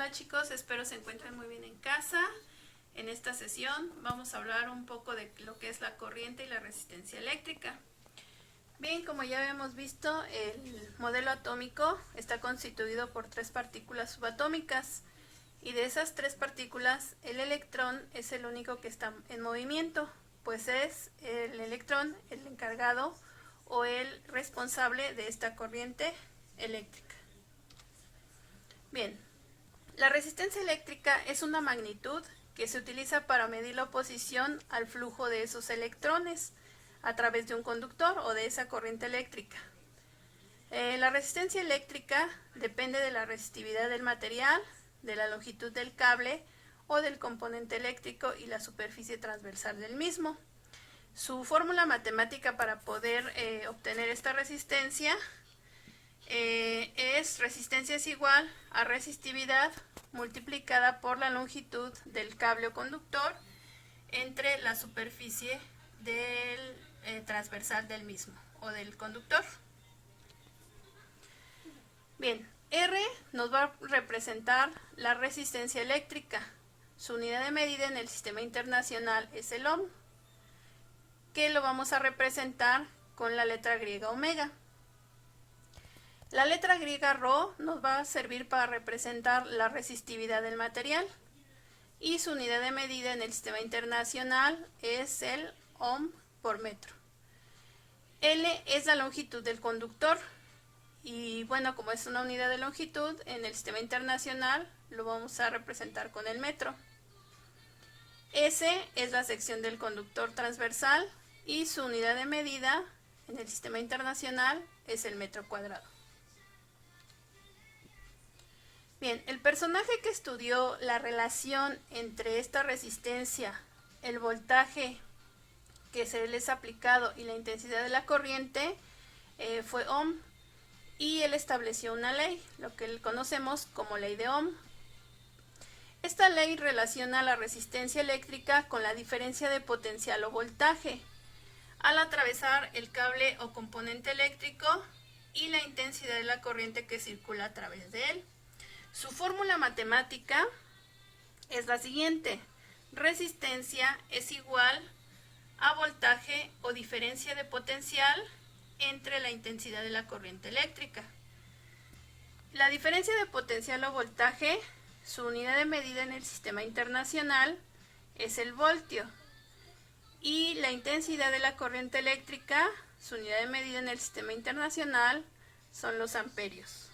Hola chicos, espero se encuentren muy bien en casa. En esta sesión vamos a hablar un poco de lo que es la corriente y la resistencia eléctrica. Bien, como ya habíamos visto, el modelo atómico está constituido por 3 partículas subatómicas y de esas 3 partículas el electrón es el único que está en movimiento, pues es el electrón el encargado o el responsable de esta corriente eléctrica. Bien, la resistencia eléctrica es una magnitud que se utiliza para medir la oposición al flujo de esos electrones a través de un conductor o de esa corriente eléctrica. La resistencia eléctrica depende de la resistividad del material, de la longitud del cable o del componente eléctrico y la superficie transversal del mismo. Su fórmula matemática para poder obtener esta resistencia resistencia es igual a resistividad multiplicada por la longitud del cable o conductor entre la superficie del transversal del mismo o del conductor. Bien, R nos va a representar la resistencia eléctrica. Su unidad de medida en el sistema internacional es el ohm, que lo vamos a representar con la letra griega omega. La letra griega ρ nos va a servir para representar la resistividad del material y su unidad de medida en el sistema internacional es el ohm por metro. L es la longitud del conductor y bueno, como es una unidad de longitud en el sistema internacional lo vamos a representar con el metro. S es la sección del conductor transversal y su unidad de medida en el sistema internacional es el metro cuadrado. Bien, el personaje que estudió la relación entre esta resistencia, el voltaje que se les ha aplicado y la intensidad de la corriente fue Ohm, y él estableció una ley, lo que conocemos como ley de Ohm. Esta ley relaciona la resistencia eléctrica con la diferencia de potencial o voltaje al atravesar el cable o componente eléctrico y la intensidad de la corriente que circula a través de él. Su fórmula matemática es la siguiente: resistencia es igual a voltaje o diferencia de potencial entre la intensidad de la corriente eléctrica. La diferencia de potencial o voltaje, su unidad de medida en el sistema internacional es el voltio, y la intensidad de la corriente eléctrica, su unidad de medida en el sistema internacional son los amperios.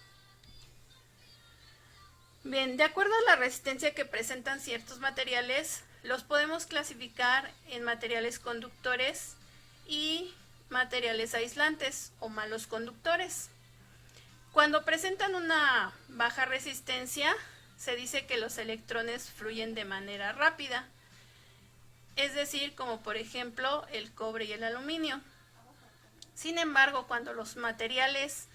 Bien, de acuerdo a la resistencia que presentan ciertos materiales, los podemos clasificar en materiales conductores y materiales aislantes o malos conductores. Cuando presentan una baja resistencia, se dice que los electrones fluyen de manera rápida, es decir, como por ejemplo el cobre y el aluminio. Sin embargo, cuando los materiales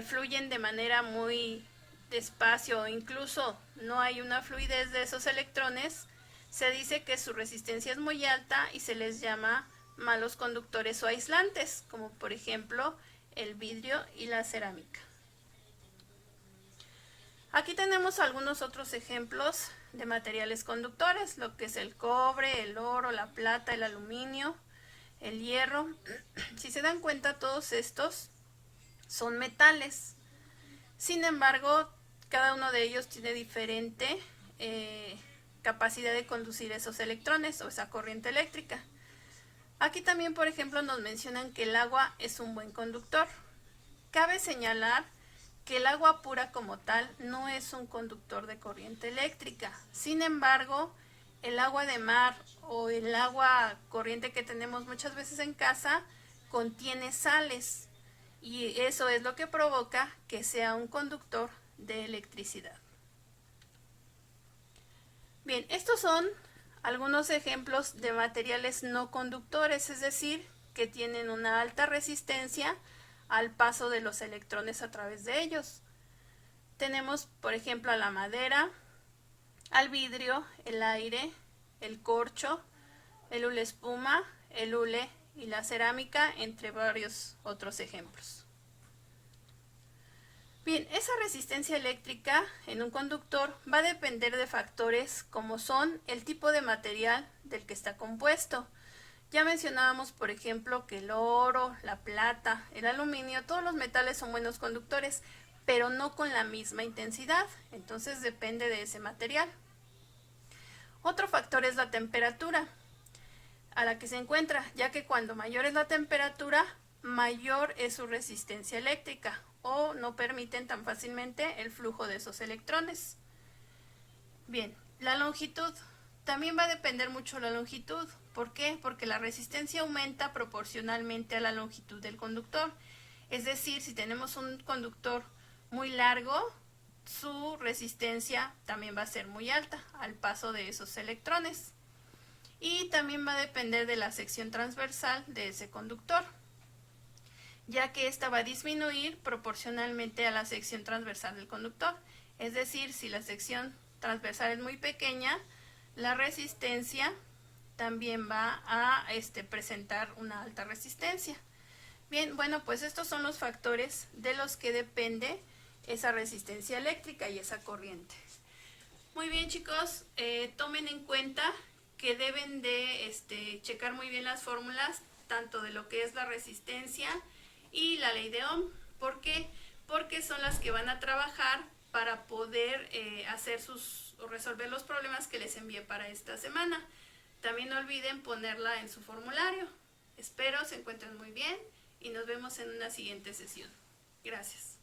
fluyen de manera muy despacio o incluso no hay una fluidez de esos electrones, se dice que su resistencia es muy alta y se les llama malos conductores o aislantes, como por ejemplo el vidrio y la cerámica. Aquí tenemos algunos otros ejemplos de materiales conductores, lo que es el cobre, el oro, la plata, el aluminio, el hierro. Si se dan cuenta, todos estos son metales. Sin embargo, cada uno de ellos tiene diferente capacidad de conducir esos electrones o esa corriente eléctrica. Aquí también, por ejemplo, nos mencionan que el agua es un buen conductor. Cabe señalar que el agua pura como tal no es un conductor de corriente eléctrica. Sin embargo, el agua de mar o el agua corriente que tenemos muchas veces en casa contiene sales. Y eso es lo que provoca que sea un conductor de electricidad. Bien, estos son algunos ejemplos de materiales no conductores, es decir, que tienen una alta resistencia al paso de los electrones a través de ellos. Tenemos, por ejemplo, a la madera, al vidrio, el aire, el corcho, el hule espuma, el hule y la cerámica, entre varios otros ejemplos. Bien, esa resistencia eléctrica en un conductor va a depender de factores como son el tipo de material del que está compuesto. Ya mencionábamos, por ejemplo, que el oro, la plata, el aluminio, todos los metales son buenos conductores, pero no con la misma intensidad, entonces depende de ese material. Otro factor es la temperatura a la que se encuentra, ya que cuando mayor es la temperatura, mayor es su resistencia eléctrica o no permiten tan fácilmente el flujo de esos electrones. Bien, la longitud. También va a depender mucho la longitud. ¿Por qué? Porque la resistencia aumenta proporcionalmente a la longitud del conductor. Es decir, si tenemos un conductor muy largo, su resistencia también va a ser muy alta al paso de esos electrones. Y también va a depender de la sección transversal de ese conductor, ya que ésta va a disminuir proporcionalmente a la sección transversal del conductor. Es decir, si la sección transversal es muy pequeña, la resistencia también va a presentar una alta resistencia. Bien, bueno, pues estos son los factores de los que depende esa resistencia eléctrica y esa corriente. Muy bien, chicos, tomen en cuenta que deben de checar muy bien las fórmulas, tanto de lo que es la resistencia y la ley de Ohm. ¿Por qué? Porque son las que van a trabajar para poder resolver los problemas que les envié para esta semana. También no olviden ponerla en su formulario. Espero se encuentren muy bien y nos vemos en una siguiente sesión. Gracias.